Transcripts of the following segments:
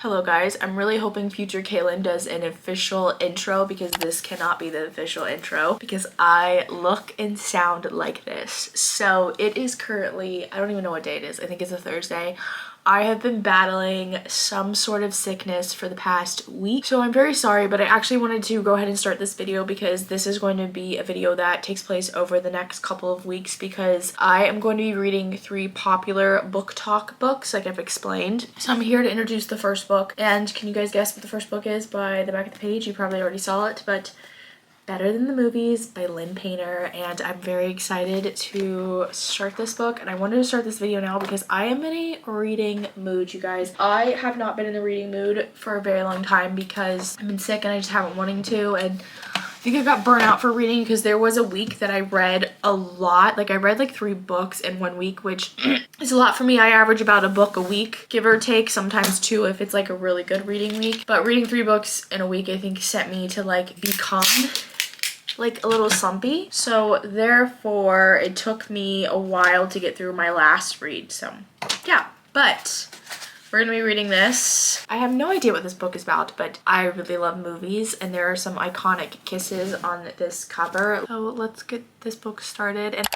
Hello guys, I'm really hoping future Kaylin does an official intro because this cannot be the official intro because I look and sound like this. So it is currently, I don't even know what day it is. I think it's a Thursday. I have been battling some sort of sickness for the past week, so I'm very sorry, but I actually wanted to go ahead and start this video because this is going to be a video that takes place over the next couple of weeks because I am going to be reading 3 popular BookTok books like I've explained. So I'm here to introduce the first book, and can you guys guess what the first book is by the back of the page? You probably already saw it, but Better Than the Movies by Lynn Painter, and I'm very excited to start this book. And I wanted to start this video now because I am in a reading mood, you guys. I have not been in the reading mood for a very long time because I've been sick and I just haven't wanting to, and I think I got burnt out for reading because there was a week that I read a lot. Like I read like 3 books in 1 week, which is a lot for me. I average about a book a week, give or take, sometimes 2 if it's like a really good reading week. But reading 3 books in a week I think sent me to like become like a little slumpy, so therefore it took me a while to get through my last read. So yeah, but we're gonna be reading this. I have no idea what this book is about, but I really love movies and there are some iconic kisses on this cover. So let's get this book started. And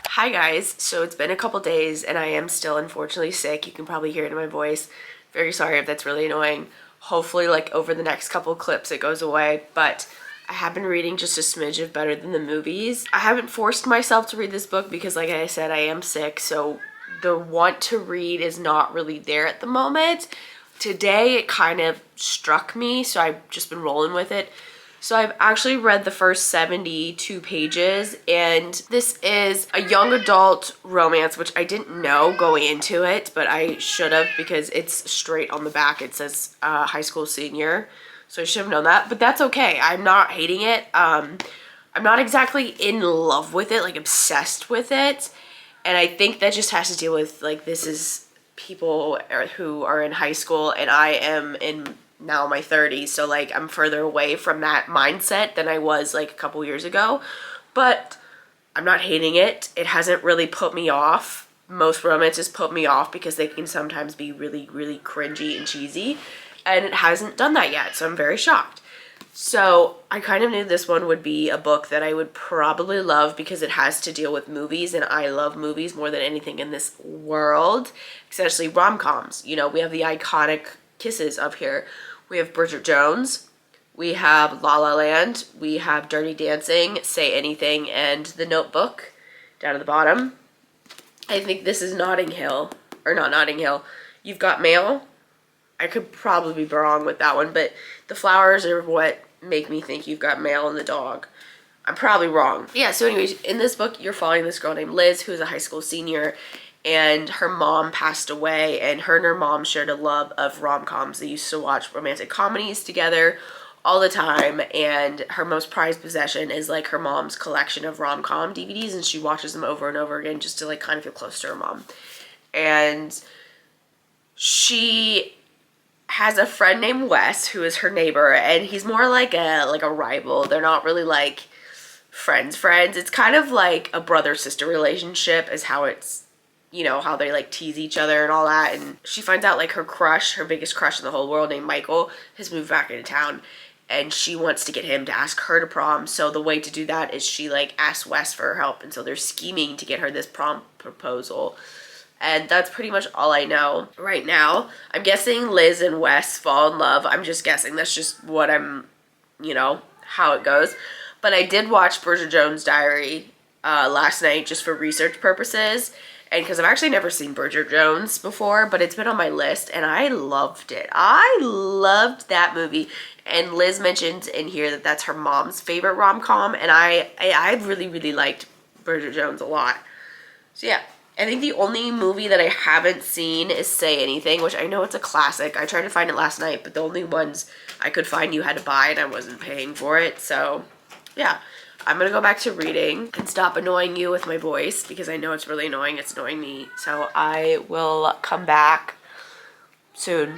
hi guys, so it's been a couple days and I am still unfortunately sick. You can probably hear it in my voice. Very sorry if that's really annoying. Hopefully like over the next couple clips it goes away, but I have been reading just a smidge of Better Than the Movies. I haven't forced myself to read this book because like I said, I am sick, so the want to read is not really there at the moment. Today it kind of struck me, so I've just been rolling with it. So I've actually read the first 72 pages, and this is a young adult romance, which I didn't know going into it, but I should have because it's straight on the back. It says high school senior, so I should have known that, but that's okay. I'm not hating it. I'm not exactly in love with it, like obsessed with it, and I think that just has to deal with like this is people who are in high school and I am in now my 30s, so like I'm further away from that mindset than I was like a couple years ago, but I'm not hating it. It hasn't really put me off. Most romances put me off because they can sometimes be really cringy and cheesy, and it hasn't done that yet, so I'm very shocked. So I kind of knew this one would be a book that I would probably love because it has to deal with movies, and I love movies more than anything in this world, especially rom-coms. You know, we have the iconic kisses up here. We have Bridget Jones, we have La La Land, we have Dirty Dancing, Say Anything, and The Notebook down at the bottom. I think this is Notting Hill, or not Notting Hill. You've Got Mail. I could probably be wrong with that one, but the flowers are what make me think You've Got Mail and the dog. I'm probably wrong. Yeah, so anyways, in this book, you're following this girl named Liz, who's a high school senior, and her mom passed away, and her mom shared a love of rom-coms. They used to watch romantic comedies together all the time, and her most prized possession is like her mom's collection of rom-com DVDs, and she watches them over and over again just to like kind of feel close to her mom. And she has a friend named Wes who is her neighbor, and he's more like a rival. They're not really like friends. It's kind of like a brother-sister relationship is how it's, you know, how they like tease each other and all that. And she finds out like her crush, her biggest crush in the whole world named Michael, has moved back into town, and she wants to get him to ask her to prom. So the way to do that is she like asks Wes for her help, and so they're scheming to get her this prom proposal. And that's pretty much all I know right now. I'm guessing Liz and Wes fall in love. I'm just guessing. That's just what I'm, you know, how it goes. But I did watch Bridget Jones' Diary last night just for research purposes, And because I've actually never seen Bridget Jones before, but it's been on my list and I loved it. I loved that movie. And Liz mentioned in here that that's her mom's favorite rom-com, and I really, really liked Bridget Jones a lot. So yeah, I think the only movie that I haven't seen is Say Anything, which I know it's a classic. I tried to find it last night, but the only ones I could find you had to buy and I wasn't paying for it. So yeah, I'm gonna go back to reading and stop annoying you with my voice because I know it's really annoying. It's annoying me. So I will come back soon.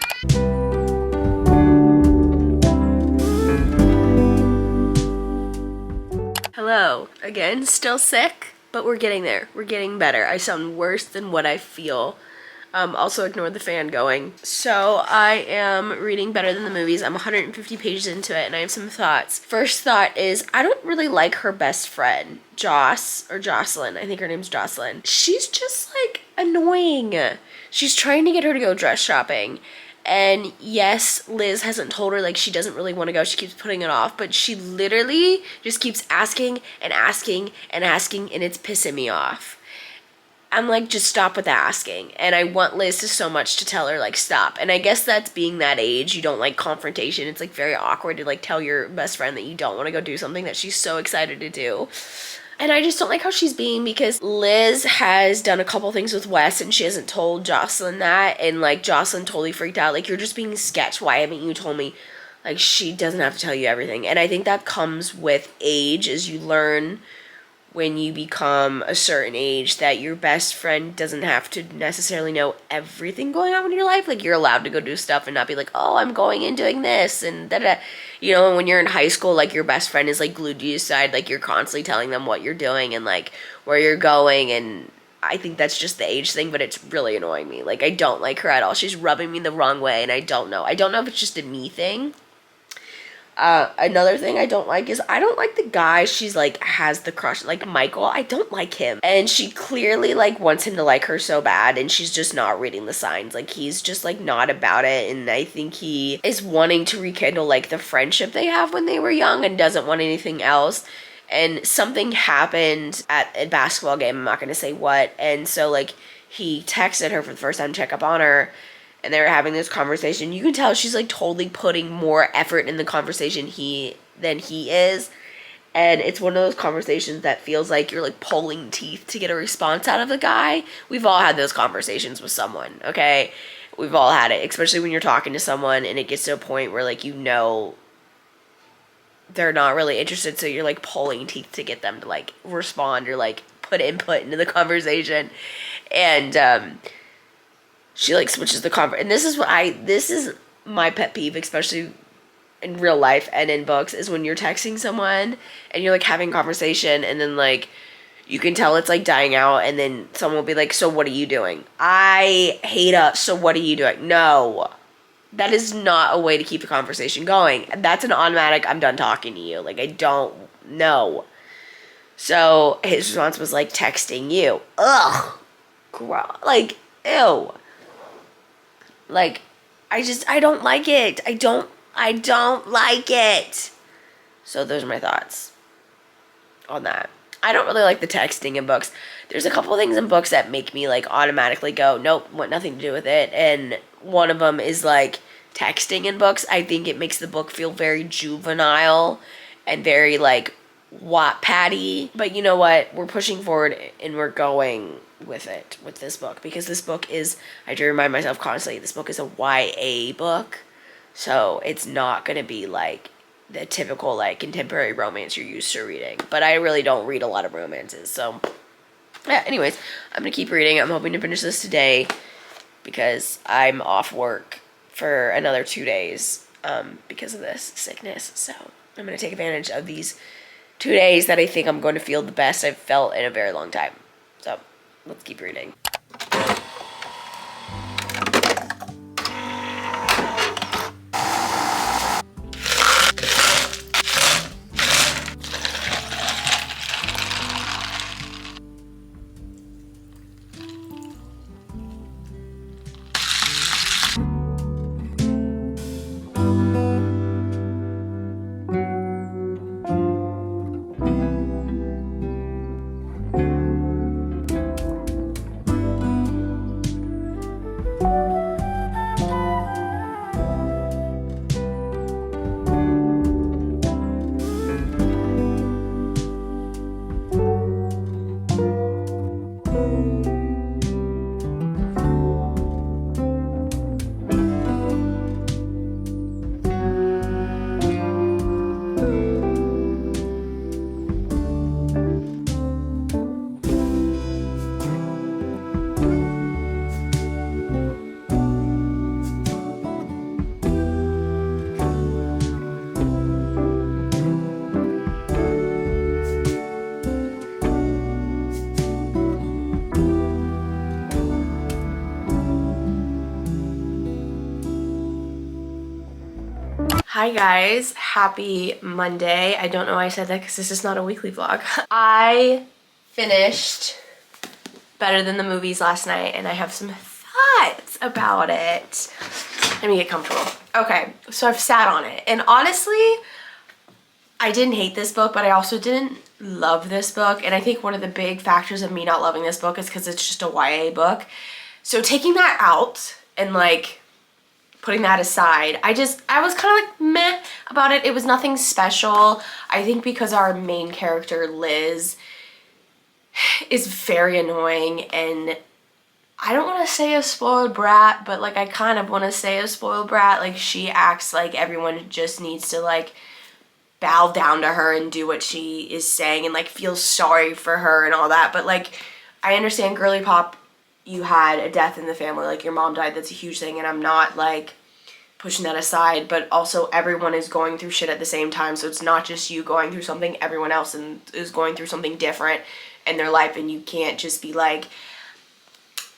Hello. Again, still sick, but we're getting there. We're getting better. I sound worse than what I feel. Also ignore the fan going. So I am reading Better Than the Movies. I'm 150 pages into it and I have some thoughts. First thought is I don't really like her best friend, Jocelyn. I think her name's Jocelyn. She's just like annoying. She's trying to get her to go dress shopping. And yes, Liz hasn't told her, like, she doesn't really want to go. She keeps putting it off. But she literally just keeps asking and asking and asking, and it's pissing me off. I'm like, just stop with the asking. And I want Liz to so much to tell her, like, stop. And I guess that's being that age. You don't like confrontation. It's, like, very awkward to, like, tell your best friend that you don't want to go do something that she's so excited to do. And I just don't like how she's being because Liz has done a couple things with Wes and she hasn't told Jocelyn that. And, like, Jocelyn totally freaked out. Like, you're just being sketch. Why haven't you told me? Like, she doesn't have to tell you everything. And I think that comes with age as you learn when you become a certain age that your best friend doesn't have to necessarily know everything going on in your life. Like, you're allowed to go do stuff and not be like, oh, I'm going and doing this and da-da. You know, when you're in high school, like, your best friend is, like, glued to your side. Like, you're constantly telling them what you're doing and, like, where you're going. And I think that's just the age thing, but it's really annoying me. Like, I don't like her at all. She's rubbing me the wrong way, and I don't know. I don't know if it's just a me thing. Another thing I don't like is I don't like the guy she's like has the crush, like Michael. I don't like him, and she clearly like wants him to like her so bad, and she's just not reading the signs. Like, he's just like not about it, and I think he is wanting to rekindle like the friendship they have when they were young and doesn't want anything else. And something happened at a basketball game, I'm not gonna say what, and so like he texted her for the first time to check up on her. And they were having this conversation. You can tell she's like totally putting more effort in the conversation than he is. And it's one of those conversations that feels like you're like pulling teeth to get a response out of the guy. We've all had those conversations with someone, okay? We've all had it, especially when you're talking to someone and it gets to a point where like, you know, they're not really interested. So you're like pulling teeth to get them to like respond or like put input into the conversation. And, she like switches the conversation, and this is my pet peeve, especially in real life and in books, is when you're texting someone and you're like having a conversation and then like you can tell it's like dying out and then someone will be like, so what are you doing? I hate us. So what are you doing? No, that is not a way to keep a conversation going. That's an automatic, I'm done talking to you. Like, I don't know. So his response was like, texting you. Ugh. Like, ew. Like, I don't like it. I don't like it. So those are my thoughts on that. I don't really like the texting in books. There's a couple things in books that make me like automatically go, nope, want nothing to do with it. And one of them is like texting in books. I think it makes the book feel very juvenile and very like Wattpad-y. But you know what? We're pushing forward and we're going with it, with this book, because this book is, I do remind myself constantly, this book is a YA book, so it's not going to be like the typical like contemporary romance you're used to reading, but I really don't read a lot of romances, so yeah, anyways, I'm going to keep reading. I'm hoping to finish this today, because I'm off work for another 2 days, because of this sickness, so I'm going to take advantage of these 2 days that I think I'm going to feel the best I've felt in a very long time, so let's keep reading. Hi guys, happy Monday. I don't know why I said that because this is not a weekly vlog. I finished Better Than the Movies last night and I have some thoughts about it. Let me get comfortable. Okay, so I've sat on it and honestly, I didn't hate this book, but I also didn't love this book. And I think one of the big factors of me not loving this book is because it's just a YA book. So taking that out and like putting that aside, I was kind of like meh about it. It was nothing special. I think because our main character, Liz, is very annoying and I don't want to say a spoiled brat, but like I kind of want to say a spoiled brat. Like she acts like everyone just needs to like bow down to her and do what she is saying and like feel sorry for her and all that. But like I understand, girly pop, you had a death in the family, like your mom died, that's a huge thing, and I'm not like pushing that aside, but also everyone is going through shit at the same time, so it's not just you going through something, everyone else is going through something different in their life, and you can't just be like,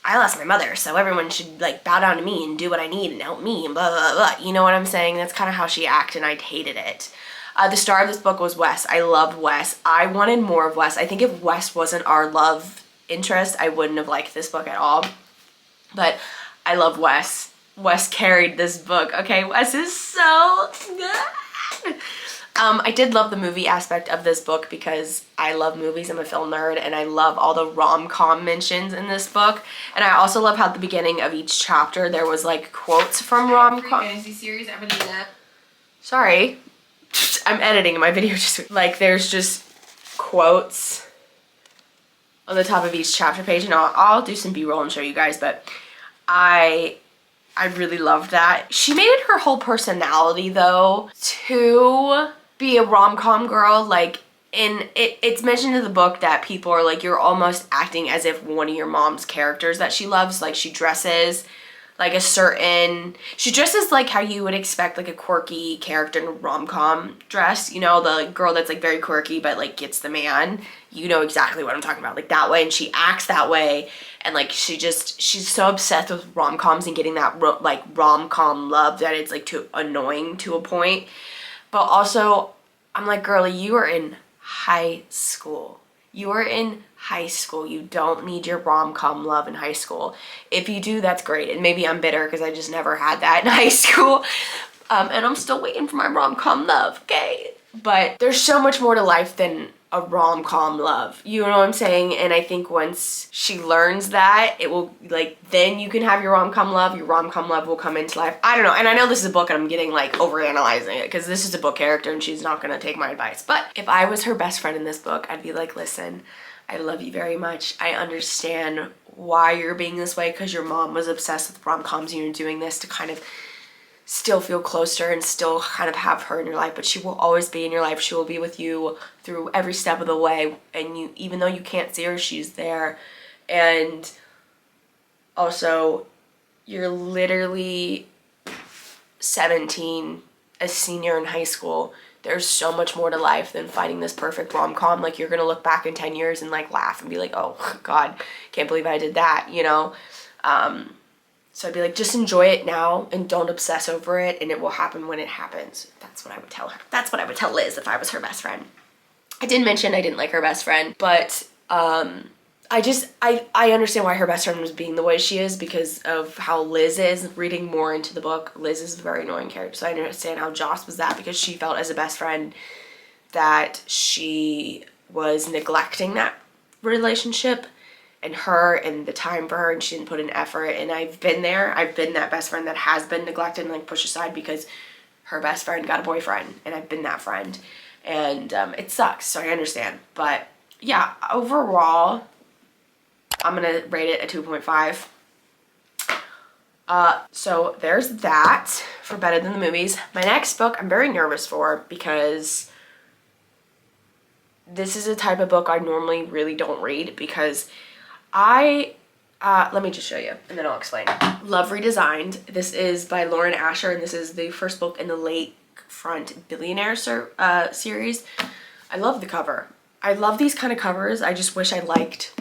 I lost my mother, so everyone should like bow down to me and do what I need and help me and blah blah blah. You know what I'm saying? That's kind of how she acted and I hated it. The star of this book was Wes. I loved Wes. I wanted more of Wes. I think if Wes wasn't our love interest, I wouldn't have liked this book at all. But I love Wes. Wes carried this book. Okay, Wes is so good. I did love the movie aspect of this book because I love movies. I'm a film nerd and I love all the rom-com mentions in this book. And I also love how at the beginning of each chapter there was like quotes from rom-com. Fantasy series, I've been doing that. Sorry. I'm editing my video just like there's just quotes on the top of each chapter page, and I'll do some b-roll and show you guys, but I really loved that. She made it her whole personality though to be a rom-com girl. Like it's mentioned in the book that people are like, you're almost acting as if one of your mom's characters that she loves. Like she dresses like she dresses like how you would expect like a quirky character in a rom-com dress, you know, the girl that's like very quirky but like gets the man. You know exactly what I'm talking about, like that way, and she acts that way, and like she's so obsessed with rom-coms and getting that like rom-com love that it's like too annoying to a point. But also I'm like, girlie, you are in high school. You are in high school. You don't need your rom-com love in high school. If you do, that's great. And maybe I'm bitter because I just never had that in high school. And I'm still waiting for my rom-com love, okay? But there's so much more to life than a rom-com love. You know what I'm saying? And I think once she learns that, it will, like, then you can have your rom-com love. Your rom-com love will come into life. I don't know. And I know this is a book and I'm getting, like, overanalyzing it because this is a book character and she's not going to take my advice. But if I was her best friend in this book, I'd be like, listen, I love you very much. I understand why you're being this way because your mom was obsessed with rom-coms and you're doing this to kind of still feel close to her and still kind of have her in your life, but she will always be in your life. She will be with you through every step of the way, and you, even though you can't see her, she's there. And also, you're literally 17, a senior in high school. There's so much more to life than finding this perfect rom-com. Like, you're gonna look back in 10 years and like laugh and be like, oh God, can't believe I did that, you know? So I'd be like, just enjoy it now and don't obsess over it, and it will happen when it happens. That's what I would tell her. That's what I would tell Liz if I was her best friend. I did mention I didn't like her best friend, but I understand why her best friend was being the way she is because of how Liz is. Reading more into the book, Liz is a very annoying character, so I understand how Joss was that because she felt as a best friend that she was neglecting that relationship and her and the time for her, and she didn't put in effort. And I've been there. I've been that best friend that has been neglected and like pushed aside because her best friend got a boyfriend, and I've been that friend, and it sucks, so I understand. But yeah, overall I'm gonna rate it a 2.5. So there's that for Better Than the Movies. My next book I'm very nervous for because this is a type of book I normally really don't read because let me just show you and then I'll explain. Love Redesigned. This is by Lauren Asher, and this is the first book in the Lakefront Billionaire series. I love the cover. I love these kind of covers. I just wish I liked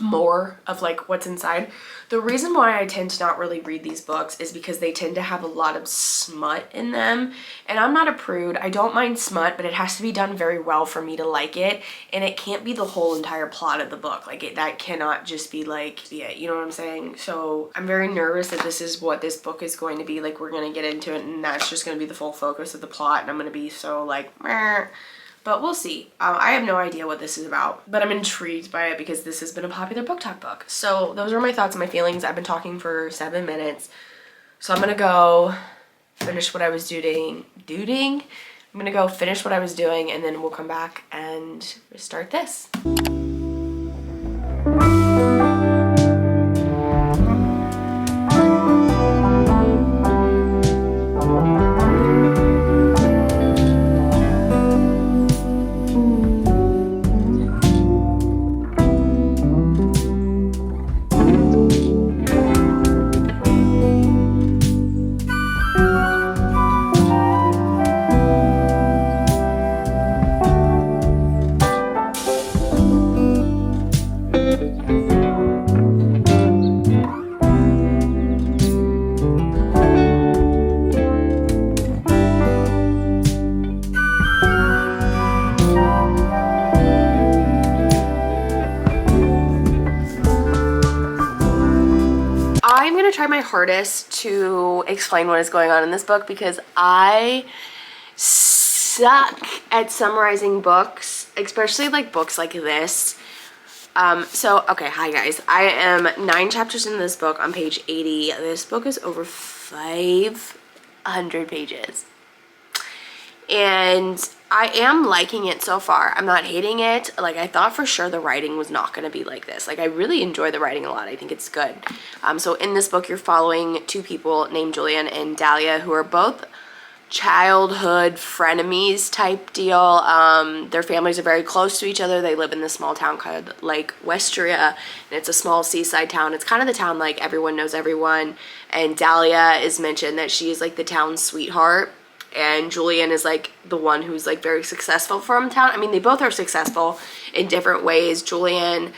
more of like what's inside. The reason why I tend to not really read these books is because they tend to have a lot of smut in them, and I'm not a prude. I don't mind smut, but it has to be done very well for me to like it, and it can't be the whole entire plot of the book. Like that cannot just be like it, you know what I'm saying? So I'm very nervous that this is what this book is going to be. Like we're gonna get into it and that's just gonna be the full focus of the plot, and I'm gonna be so like meh. But we'll see. I have no idea what this is about, but I'm intrigued by it because this has been a popular BookTok book. So those are my thoughts and my feelings. I've been talking for 7 minutes. So I'm gonna go finish what I was doing. I'm gonna go finish what I was doing, and then we'll come back and start this. I'm gonna try my hardest to explain what is going on in this book because I suck at summarizing books, especially like books like this. Okay, hi guys. I am 9 chapters into this book on page 80. This book is over 500 pages. And I am liking it so far. I'm not hating it. Like, I thought for sure the writing was not going to be like this. Like, I really enjoy the writing a lot. I think it's good. So in this book, you're following 2 people named Julian and Dahlia, who are both childhood frenemies type deal. Their families are very close to each other. They live in this small town called like Westria, and it's a small seaside town. It's kind of the town like everyone knows everyone. And Dahlia is mentioned that she is like the town's sweetheart. And Julian is like the one who's like very successful from town. I mean, they both are successful in different ways. Julian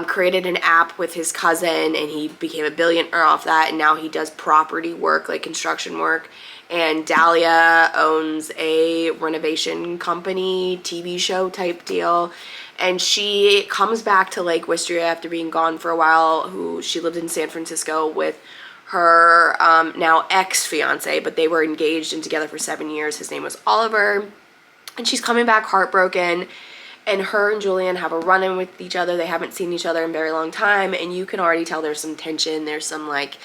created an app with his cousin and he became a billionaire off that. And now he does property work, like construction work. And Dahlia owns a renovation company, TV show type deal. And she comes back to Lake Wisteria after being gone for a while. She lived in San Francisco with her now ex-fiance, but they were engaged and together for 7 years. His name was Oliver. And she's coming back heartbroken. And her and Julian have a run-in with each other. They haven't seen each other in a very long time. And you can already tell there's some tension. There's some like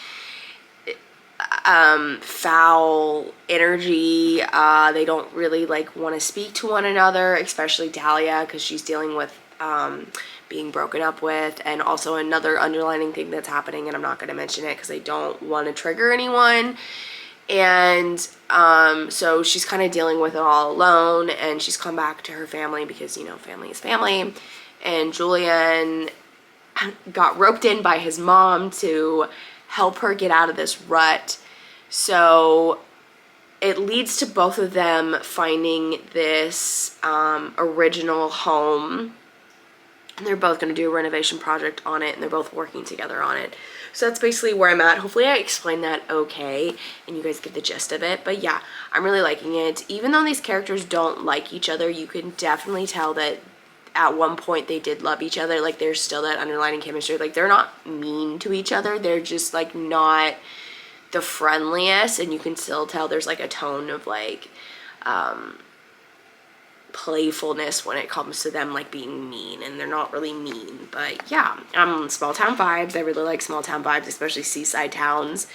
foul energy. They don't really like want to speak to one another, especially Dahlia, because she's dealing with being broken up with, and also another underlining thing that's happening, and I'm not going to mention it because I don't want to trigger anyone. And so she's kind of dealing with it all alone, and she's come back to her family because, you know, family is family. And Julian got roped in by his mom to help her get out of this rut. So it leads to both of them finding this original home. And they're both going to do a renovation project on it, and they're both working together on it. So that's basically where I'm at. Hopefully I explained that okay and you guys get the gist of it. But yeah, I'm really liking it. Even though these characters don't like each other, you can definitely tell that at one point they did love each other. Like, there's still that underlying chemistry. Like, they're not mean to each other. They're just like not the friendliest, and you can still tell there's like a tone of like playfulness when it comes to them like being mean, and they're not really mean. But yeah, small town vibes. I really like small town vibes, especially seaside towns.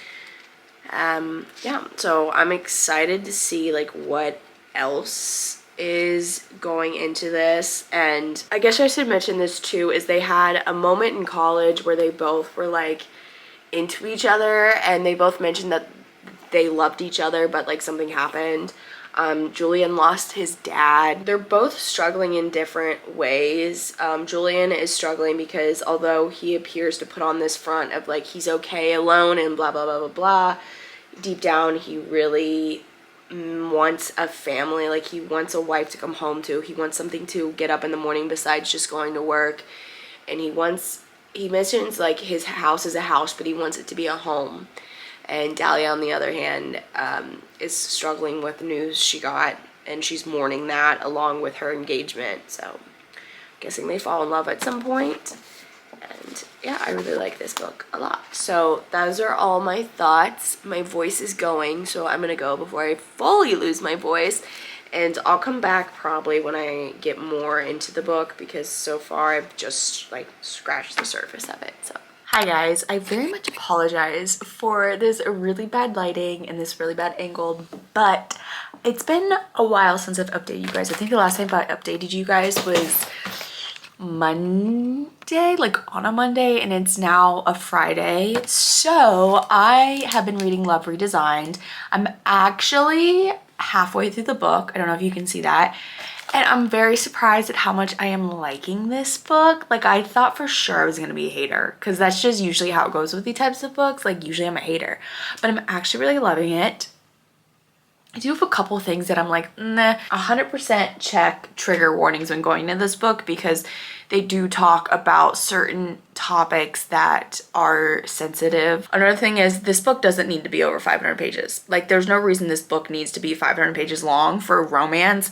Yeah, so I'm excited to see like what else is going into this. And I guess I should mention this too, is they had a moment in college where they both were like into each other, and they both mentioned that they loved each other, but like something happened. Julian lost his dad. They're both struggling in different ways. Julian is struggling because although he appears to put on this front of like he's okay alone and blah blah blah blah blah, deep down he really wants a family. Like, he wants a wife to come home to. He wants something to get up in the morning besides just going to work. And he wants he mentions like his house is a house, but he wants it to be a home. And Dahlia, on the other hand, is struggling with the news she got, and she's mourning that along with her engagement. So, guessing they fall in love at some point. And yeah, I really like this book a lot. So those are all my thoughts. My voice is going, so I'm gonna go before I fully lose my voice. And I'll come back probably when I get more into the book, because so far I've just like scratched the surface of it. So hi guys, I very much apologize for this really bad lighting and this really bad angle, but it's been a while since I've updated you guys. I think the last time I updated you guys was Monday, like on a Monday, and it's now a Friday. So I have been reading Love Redesigned. I'm actually halfway through the book. I don't know if you can see that. And I'm very surprised at how much I am liking this book. Like, I thought for sure I was gonna be a hater, because that's just usually how it goes with these types of books. Like, usually I'm a hater, but I'm actually really loving it. I do have a couple things that I'm like, nah. 100% check trigger warnings when going into this book, because they do talk about certain topics that are sensitive. Another thing is, this book doesn't need to be over 500 pages. Like, there's no reason this book needs to be 500 pages long for romance.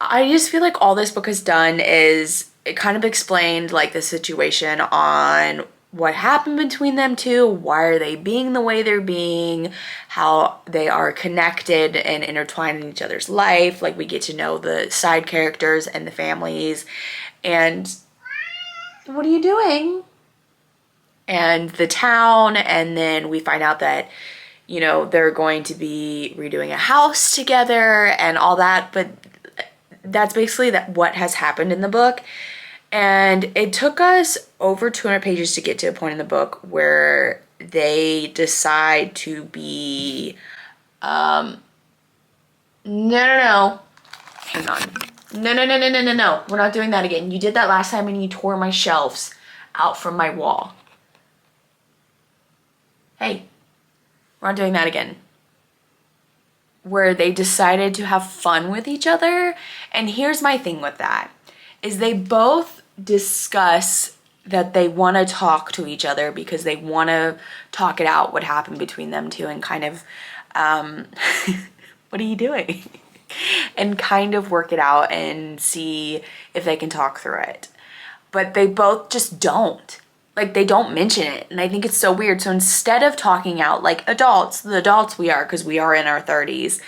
I just feel like all this book has done is it kind of explained like the situation on what happened between them two, why are they being the way they're being, how they are connected and intertwined in each other's life. Like, we get to know the side characters and the families, and what are you doing? And the town, and then we find out that, you know, they're going to be redoing a house together and all that, but that's basically what has happened in the book. And it took us over 200 pages to get to a point in the book where they decide to be, no, hang on. No, we're not doing that again. You did that last time and you tore my shelves out from my wall. Hey, we're not doing that again. Where they decided to have fun with each other. And here's my thing with that, is they both discuss that they want to talk to each other because they want to talk it out, what happened between them two, and kind of, what are you doing? And kind of work it out and see if they can talk through it. But they both just don't. Like, they don't mention it, and I think it's so weird. So instead of talking out like adults, the adults we are, because we are in our 30s,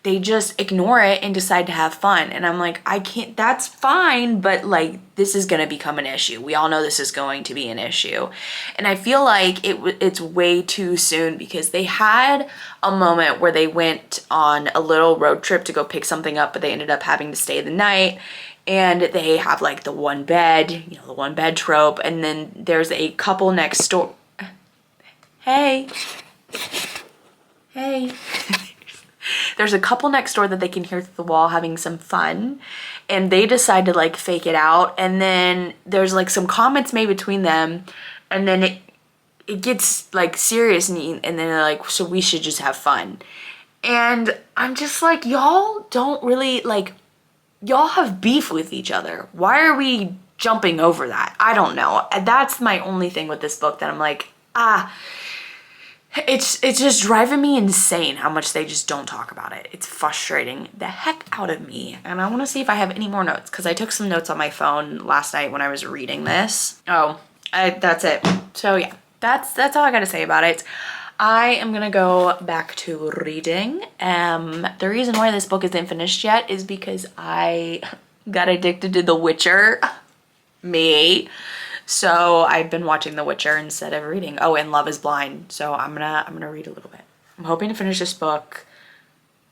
they just ignore it and decide to have fun. And I'm like, I can't, that's fine, but like, this is gonna become an issue. We all know this is going to be an issue. And I feel like it's way too soon, because they had a moment where they went on a little road trip to go pick something up, but they ended up having to stay the night. And they have like the one bed, you know, the one bed trope. And then there's a couple next door. Hey. There's a couple next door that they can hear through the wall having some fun. And they decide to like fake it out. And then there's like some comments made between them. And then it gets like serious. And then they're like, so we should just have fun. And I'm just like, y'all don't really like, y'all have beef with each other. Why are we jumping over that? I don't know. That's my only thing with this book, that I'm like, it's just driving me insane how much they just don't talk about it. It's frustrating the heck out of me. And I want to see if I have any more notes, because I took some notes on my phone last night when I was reading this. That's it. So yeah, that's all I got to say about it. I am gonna go back to reading. The reason why this book isn't finished yet is because I got addicted to The Witcher. Me. So I've been watching The Witcher instead of reading. Oh, and Love is Blind. So I'm gonna read a little bit. I'm hoping to finish this book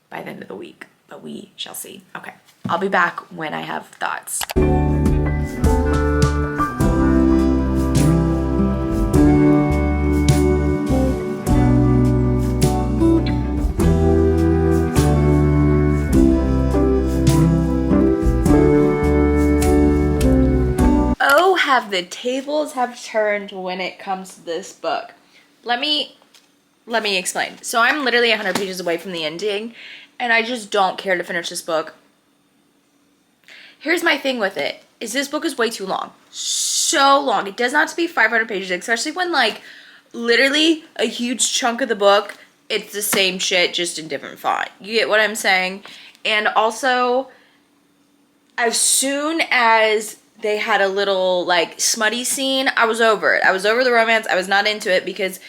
by the end of the week, but we shall see. Okay, I'll be back when I have thoughts. Have the tables have turned when it comes to this book. Let me explain. So I'm literally 100 pages away from the ending, and I just don't care to finish this book. Here's my thing with it, is this book is way too long. so long. It does not have to be 500 pages, especially when like literally a huge chunk of the book, it's the same shit, just in different font. You get what I'm saying? And also, as soon as they had a little like smutty scene, I was over it. I was over the romance. I was not into it because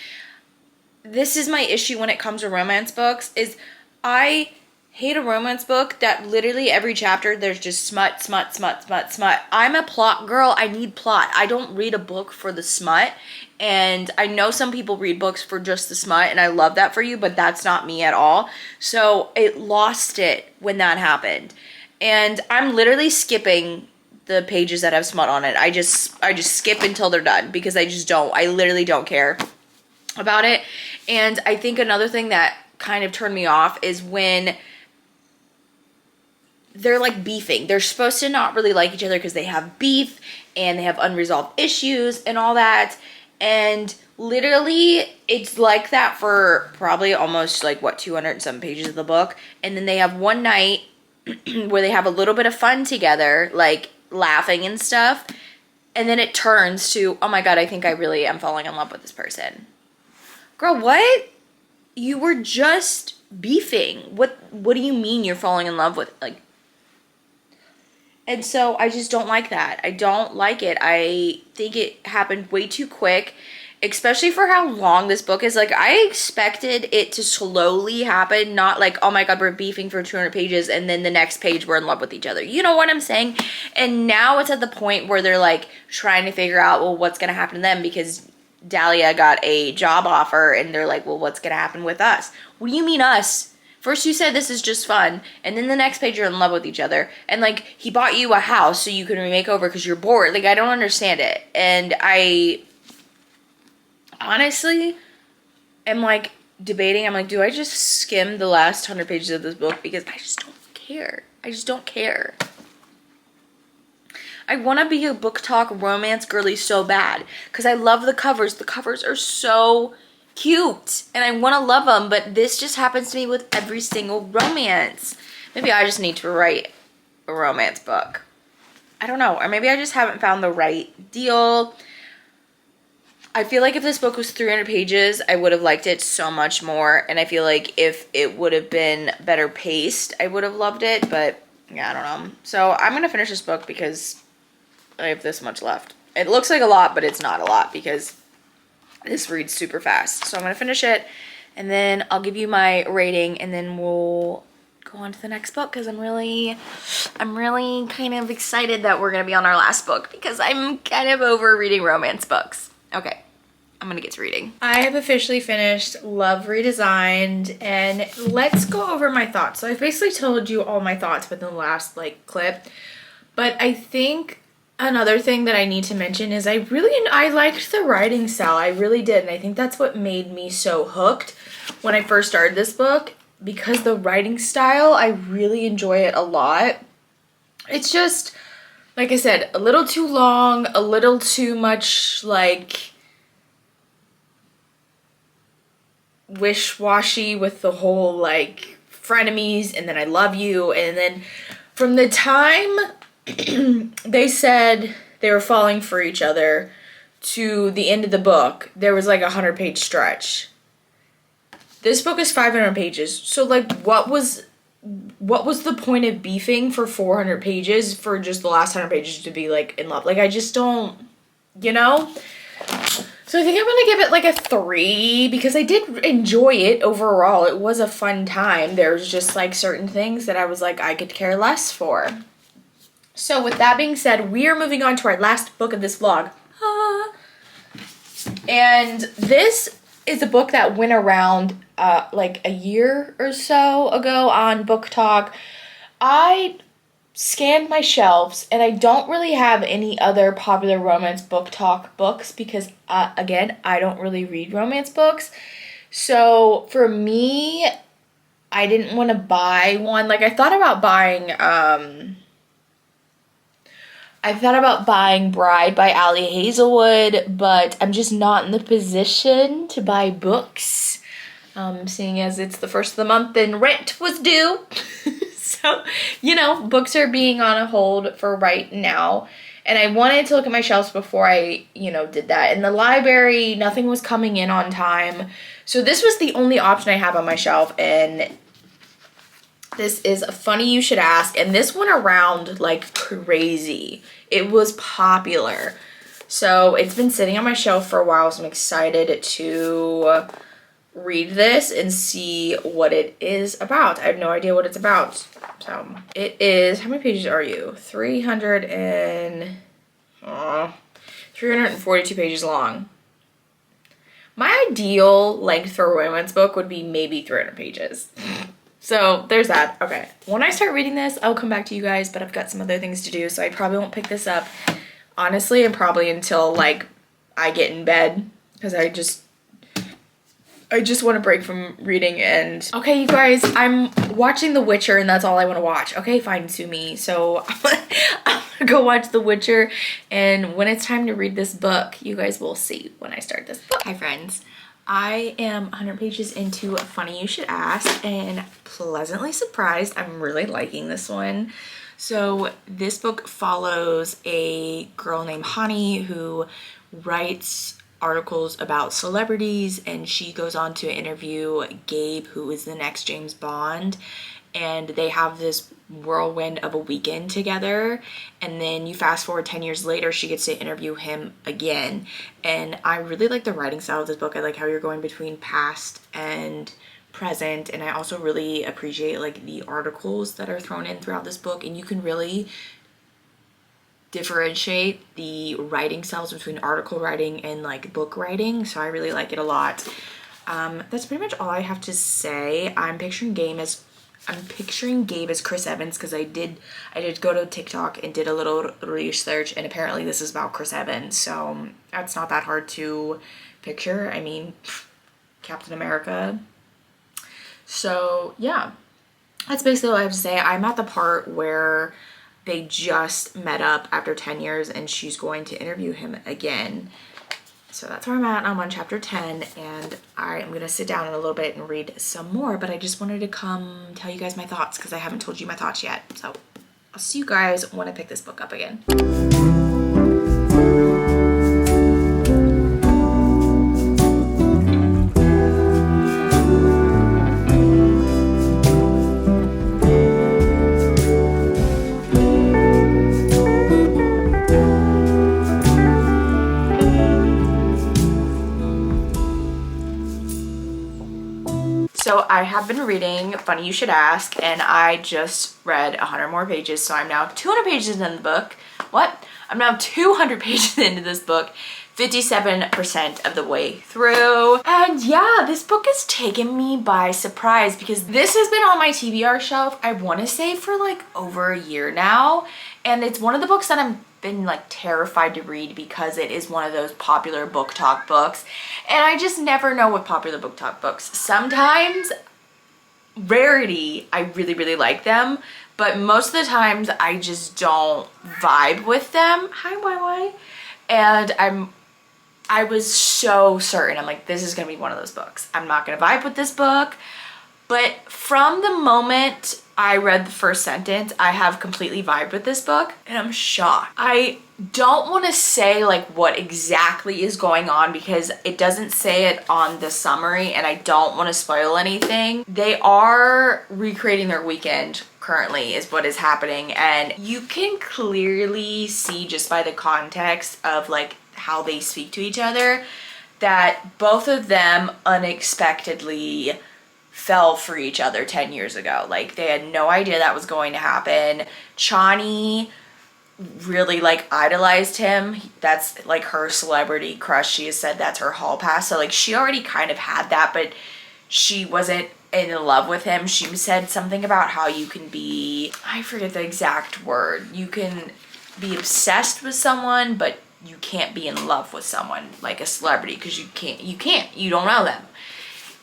this is my issue when it comes to romance books is I hate a romance book that literally every chapter there's just smut, smut, smut, smut, smut. I'm a plot girl. I need plot. I don't read a book for the smut. And I know some people read books for just the smut, and I love that for you, but that's not me at all. So it lost it when that happened. And I'm literally skipping the pages that have smut on it. I just skip until they're done because I literally don't care about it. And I think another thing that kind of turned me off is when they're like beefing. They're supposed to not really like each other because they have beef and they have unresolved issues and all that. And literally it's like that for probably almost like 200 and some pages of the book. And then they have one night where they have a little bit of fun together, like laughing and stuff. And then it turns to, oh my God, I think I really am falling in love with this person. Girl, what? You were just beefing. What do you mean you're falling in love with? Like, and so I just don't like that. I don't like it. I think it happened way too quick, especially for how long this book is. Like, I expected it to slowly happen, not like, oh my God, we're beefing for 200 pages and then the next page we're in love with each other. You know what I'm saying? And now it's at the point where they're like trying to figure out, well, what's going to happen to them because Dahlia got a job offer and they're like, well, what's going to happen with us? What do you mean us? First you said this is just fun, and then the next page you're in love with each other. And like, he bought you a house so you can remake over because you're bored. Like, I don't understand it. And I honestly am like debating. I'm like, do I just skim the last 100 pages of this book? Because I just don't care. I just don't care. I want to be a book talk romance girly so bad because I love the covers. The covers are so cute and I want to love them, but this just happens to me with every single romance. Maybe I just need to write a romance book. I don't know. Or maybe I just haven't found the right deal. I feel like if this book was 300 pages, I would have liked it so much more. And I feel like if it would have been better paced, I would have loved it. But yeah, I don't know. So I'm going to finish this book because I have this much left. It looks like a lot, but it's not a lot because this reads super fast. So I'm going to finish it and then I'll give you my rating and then we'll go on to the next book because I'm really kind of excited that we're going to be on our last book because I'm kind of over reading romance books. Okay, I'm going to get to reading. I have officially finished Love Redesigned and let's go over my thoughts. So I've basically told you all my thoughts within the last clip, but I think another thing that I need to mention is I liked the writing style. I really did. And I think that's what made me so hooked when I first started this book because the writing style, I really enjoy it a lot. It's just, like I said, a little too long, a little too much wish-washy with the whole frenemies and then I love you. And then from the time they said they were falling for each other to the end of the book, there was a 100-page stretch. This book is 500 pages. So what was the point of beefing for 400 pages for just the last 100 pages to be in love? I just don't, you know? So I think I'm gonna give it a 3 because I did enjoy it overall. It was a fun time. There's just certain things that I was I could care less for. So with that being said, we are moving on to our last book of this vlog. And this is a book that went around a year or so ago on BookTok. I scanned my shelves and I don't really have any other popular romance BookTok books because, again, I don't really read romance books. So for me, I didn't want to buy one. I thought about buying Bride by Ali Hazelwood, but I'm just not in the position to buy books, seeing as it's the first of the month and rent was due. So, you know, books are being on a hold for right now. And I wanted to look at my shelves before I, you know, did that. In the library, nothing was coming in on time. So this was the only option I have on my shelf. And this is Funny You Should Ask. And this went around like crazy. It was popular. So it's been sitting on my shelf for a while. So I'm excited to read this and see what it is about. I have no idea what it's about. So it is, how many pages are you? 342 pages long. My ideal length for a romance book would be maybe 300 pages. So there's that. Okay. When I start reading this, I'll come back to you guys, but I've got some other things to do, so I probably won't pick this up. Honestly, and probably until like I get in bed, because I just want to break from reading. And okay, you guys, I'm watching The Witcher and that's all I want to watch. Okay, fine, sue me. So I'm gonna go watch The Witcher, and when it's time to read this book, you guys will see when I start this book. Hi friends, I am 100 pages into Funny You Should Ask and pleasantly surprised. I'm really liking this one. So this book follows a girl named Hani who writes articles about celebrities, and she goes on to interview Gabe, who is the next James Bond, and they have this whirlwind of a weekend together. And then you fast forward 10 years later, she gets to interview him again. And I really like the writing style of this book. I like how you're going between past and present, and I also really appreciate like the articles that are thrown in throughout this book, and you can really differentiate the writing styles between article writing and like book writing, so I really like it a lot. That's pretty much all I have to say. I'm picturing Gabe as Chris Evans, because I did go to TikTok and did a little research, and apparently this is about Chris Evans, so that's not that hard to picture. I mean, Captain America. So yeah, that's basically all I have to say. I'm at the part where they just met up after 10 years and she's going to interview him again. So that's where I'm at. I'm on chapter 10, and I am going to sit down in a little bit and read some more, but I just wanted to come tell you guys my thoughts because I haven't told you my thoughts yet. So I'll see you guys when I pick this book up again. So I have been reading Funny You Should Ask, and I just read 100 more pages, so I'm now 200 pages in the book. What? I'm now 200 pages into this book, 57% of the way through. And yeah, this book has taken me by surprise because this has been on my TBR shelf, I want to say, for like over a year now. And it's one of the books that I've been like terrified to read because it is one of those popular BookTok books. And I just never know with popular BookTok books. Sometimes, rarity, I really, really like them. But most of the times I just don't vibe with them. Hi, YY. And I was so certain. I'm like, this is gonna be one of those books. I'm not gonna vibe with this book. But from the moment I read the first sentence, I have completely vibed with this book, and I'm shocked. I don't want to say like what exactly is going on because it doesn't say it on the summary, and I don't want to spoil anything. They are recreating their weekend currently is what is happening, and you can clearly see just by the context of like how they speak to each other that both of them unexpectedly fell for each other 10 years ago. Like, they had no idea that was going to happen. Chani really like idolized him. That's like her celebrity crush. She has said that's her hall pass. So like she already kind of had that, but she wasn't in love with him. She said something about how you can be, I forget the exact word, you can be obsessed with someone, but you can't be in love with someone like a celebrity because you don't know them.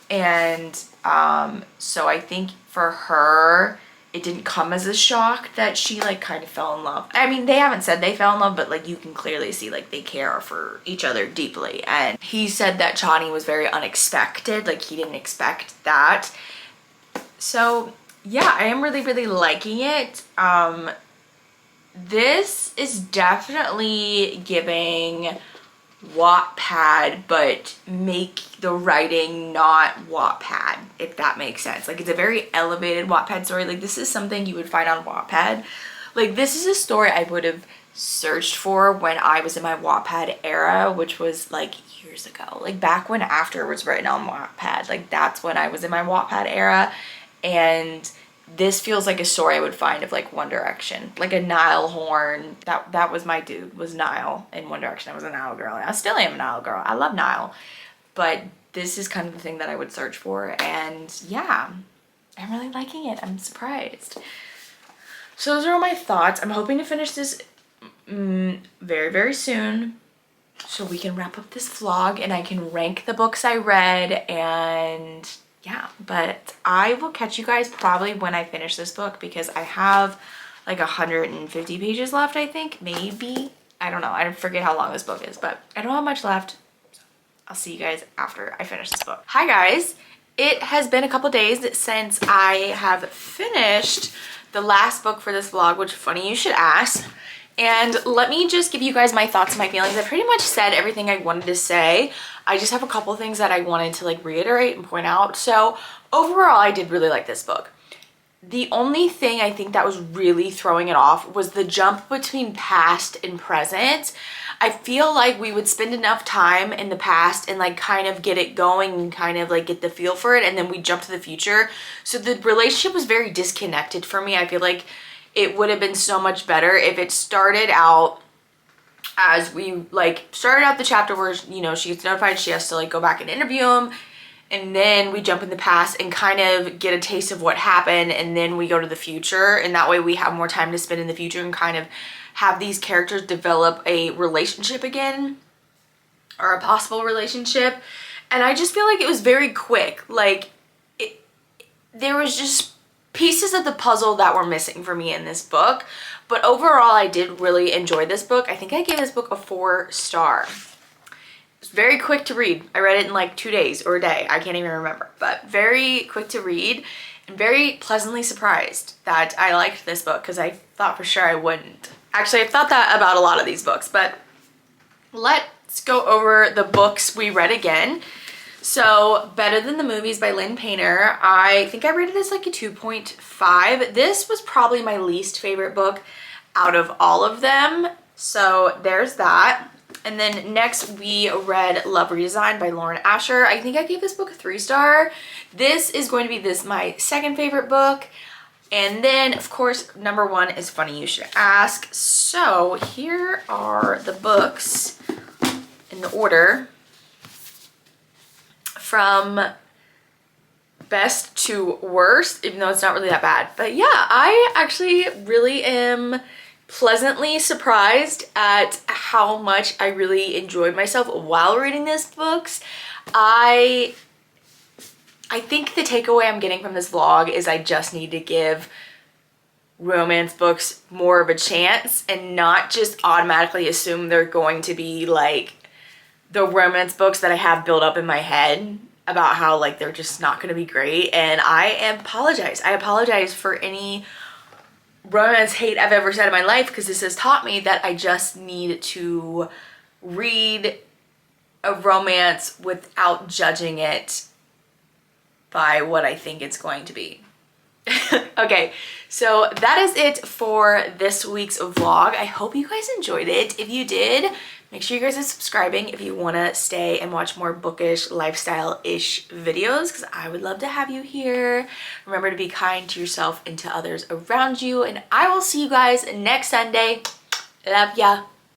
And so I think for her, it didn't come as a shock that she like kind of fell in love. I mean, they haven't said they fell in love, but like you can clearly see like they care for each other deeply. And he said that Chani was very unexpected, like he didn't expect that. So yeah, I am really, really liking it. This is definitely giving Wattpad, but make the writing not Wattpad, if that makes sense. Like, it's a very elevated Wattpad story. Like, this is something you would find on Wattpad. Like, this is a story I would have searched for when I was in my Wattpad era, which was like years ago. Like, back when After was written on Wattpad. Like, that's when I was in my Wattpad era. And this feels like a story I would find of like One Direction, like a Niall Horn. That was my dude, was Niall in One Direction. I was a Niall girl, and I still am a Niall girl. I love Niall, but this is kind of the thing that I would search for, and yeah, I'm really liking it. I'm surprised. So those are all my thoughts. I'm hoping to finish this very, very soon, so we can wrap up this vlog and I can rank the books I read, and yeah, but I will catch you guys probably when I finish this book, because I have like 150 pages left, I think, maybe. I don't know. I forget how long this book is, but I don't have much left. So I'll see you guys after I finish this book. Hi guys. It has been a couple days since I have finished the last book for this vlog, which funny you should ask. And let me just give you guys my thoughts and my feelings. I pretty much said everything I wanted to say. I just have a couple things that I wanted to like reiterate and point out. So overall, I did really like this book. The only thing I think that was really throwing it off was the jump between past and present. I feel like we would spend enough time in the past and like kind of get it going and kind of like get the feel for it, and then we jump to the future. So the relationship was very disconnected for me. I feel like it would have been so much better if it started out as we like started out the chapter where, you know, she gets notified she has to like go back and interview him, and then we jump in the past and kind of get a taste of what happened, and then we go to the future, and that way we have more time to spend in the future and kind of have these characters develop a relationship again, or a possible relationship. And I just feel like it was very quick. Like there was just pieces of the puzzle that were missing for me in this book. But overall, I did really enjoy this book. I think I gave this book a 4-star. It was very quick to read. I read it in like 2 days or a day. I can't even remember, but very quick to read and very pleasantly surprised that I liked this book, because I thought for sure I wouldn't. Actually, I've thought that about a lot of these books, but let's go over the books we read again. So, Better Than the Movies by Lynn Painter. I think I rated this like a 2.5. This was probably my least favorite book out of all of them. So, there's that. And then next we read Love Redesign by Lauren Asher. I think I gave this book a 3-star. This is going to be my second favorite book. And then, of course, number 1 is Funny You Should Ask. So, here are the books in the order from best to worst, even though it's not really that bad. But yeah, I actually really am pleasantly surprised at how much I really enjoyed myself while reading these books. I think the takeaway I'm getting from this vlog is I just need to give romance books more of a chance and not just automatically assume they're going to be like the romance books that I have built up in my head about how like they're just not going to be great. And I apologize. I apologize for any romance hate I've ever said in my life, because this has taught me that I just need to read a romance without judging it by what I think it's going to be. Okay, so that is it for this week's vlog. I hope you guys enjoyed it. If you did, make sure you guys are subscribing if you want to stay and watch more bookish, lifestyle-ish videos, because I would love to have you here. Remember to be kind to yourself and to others around you, and I will see you guys next Sunday. Love ya.